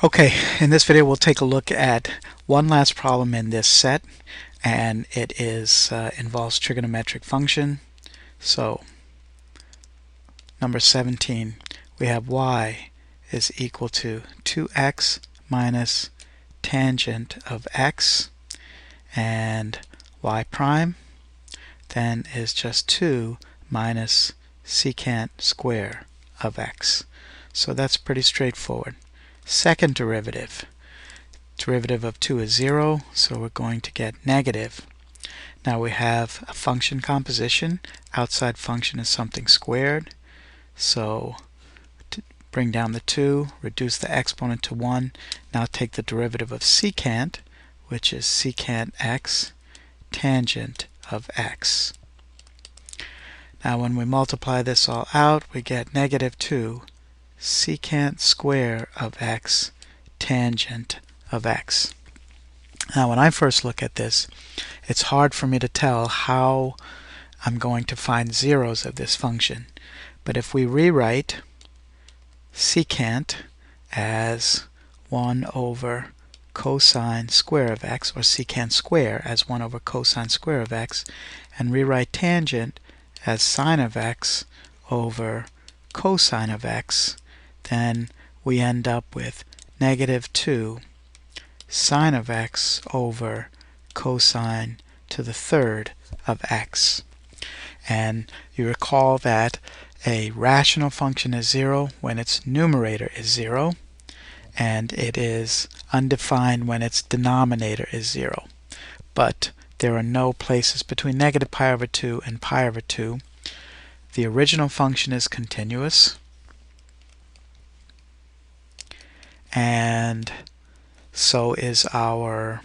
Okay, in this video we'll take a look at one last problem in this set, and it involves trigonometric function. So number 17, we have y is equal to 2x minus tangent of x, and y prime then is just 2 minus secant square of x. So that's pretty straightforward. Second derivative. Derivative of 2 is 0, so we're going to get negative. Now we have a function composition. Outside function is something squared. So to bring down the 2, reduce the exponent to 1. Now take the derivative of secant, which is secant x, tangent of x. Now when we multiply this all out, we get negative 2 secant square of x, tangent of x. Now when I first look at this, it's hard for me to tell how I'm going to find zeros of this function. But if we rewrite secant as 1 over cosine square of x, or secant square as 1 over cosine square of x, and rewrite tangent as sine of x over cosine of x, then we end up with negative 2 sine of x over cosine to the third of x. And you recall that a rational function is 0 when its numerator is 0, and it is undefined when its denominator is 0. But there are no places between negative pi over 2 and pi over 2. The original function is continuous, and so is our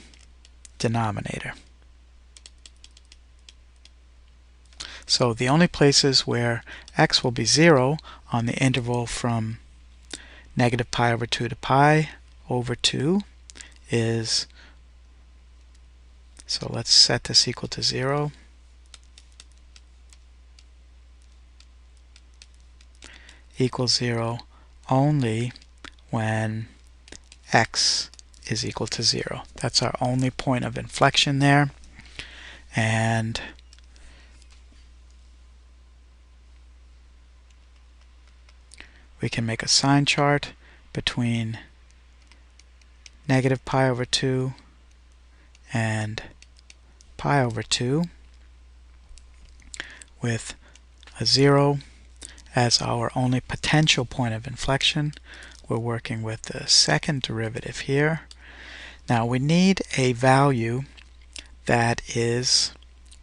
denominator. So the only places where x will be 0 on the interval from negative pi over 2 to pi over 2 is, so let's set this equal to 0. Equals 0 only when x is equal to 0. That's our only point of inflection there. And we can make a sign chart between negative pi over 2 and pi over 2 with a 0 as our only potential point of inflection. We're working with the second derivative here. Now we need a value that is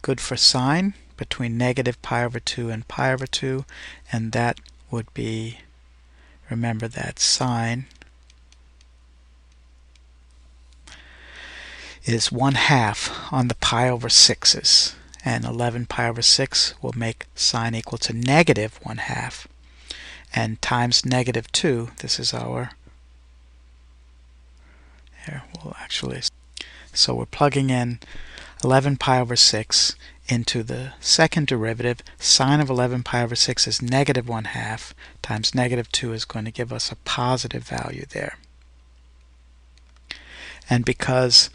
good for sine between negative pi over 2 and pi over 2, and that would be, remember that sine is 1/2 on the pi over 6's, and 11 pi over 6 will make sine equal to negative 1/2, and times negative 2, this is our, here we'll actually, so we're plugging in 11 pi over 6 into the second derivative. Sine of 11 pi over 6 is negative 1/2 times negative 2 is going to give us a positive value there. And because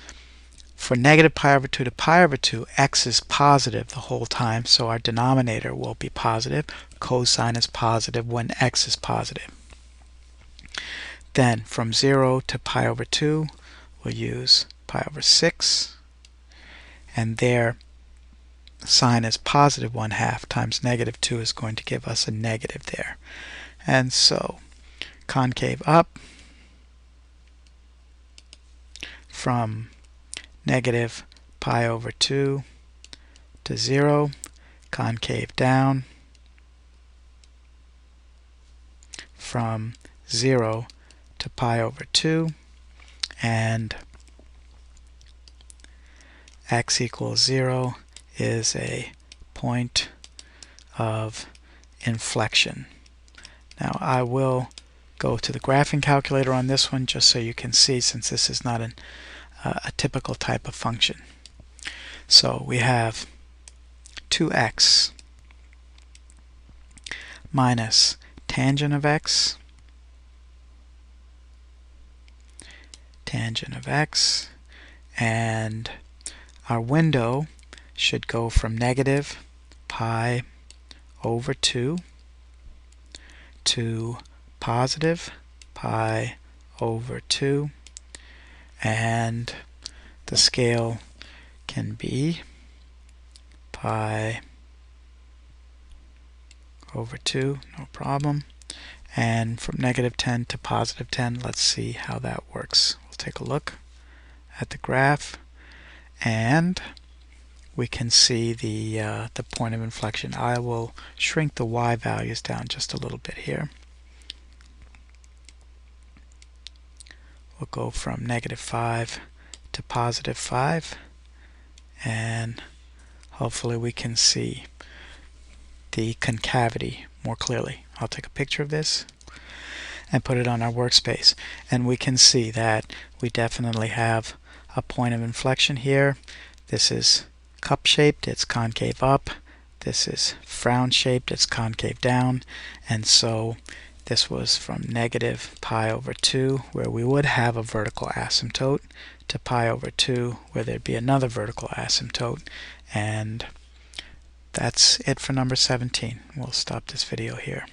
for negative pi over 2 to pi over 2, x is positive the whole time, so our denominator will be positive. Cosine is positive when x is positive. Then from 0 to pi over 2, we'll use pi over 6, and there sine is positive 1/2 times negative 2 is going to give us a negative there. And so concave up from negative pi over 2 to 0, concave down from 0 to pi over 2, and x equals 0 is a point of inflection. Now I will go to the graphing calculator on this one just so you can see, since this is not a typical type of function. So we have 2x minus tangent of x tangent of x, and our window should go from negative pi over 2 to positive pi over 2, and the scale can be pi over 2, no problem. And from negative 10 to positive 10, let's see how that works. We'll take a look at the graph, and we can see the point of inflection. I will shrink the y values down just a little bit here. We'll go from negative 5 to positive 5, and hopefully we can see the concavity more clearly. I'll take a picture of this and put it on our workspace, and we can see that we definitely have a point of inflection here. This is cup shaped, it's concave up. This is frown shaped, it's concave down. And so this was from negative pi over 2, where we would have a vertical asymptote, to pi over 2, where there'd be another vertical asymptote. And that's it for number 17. We'll stop this video here.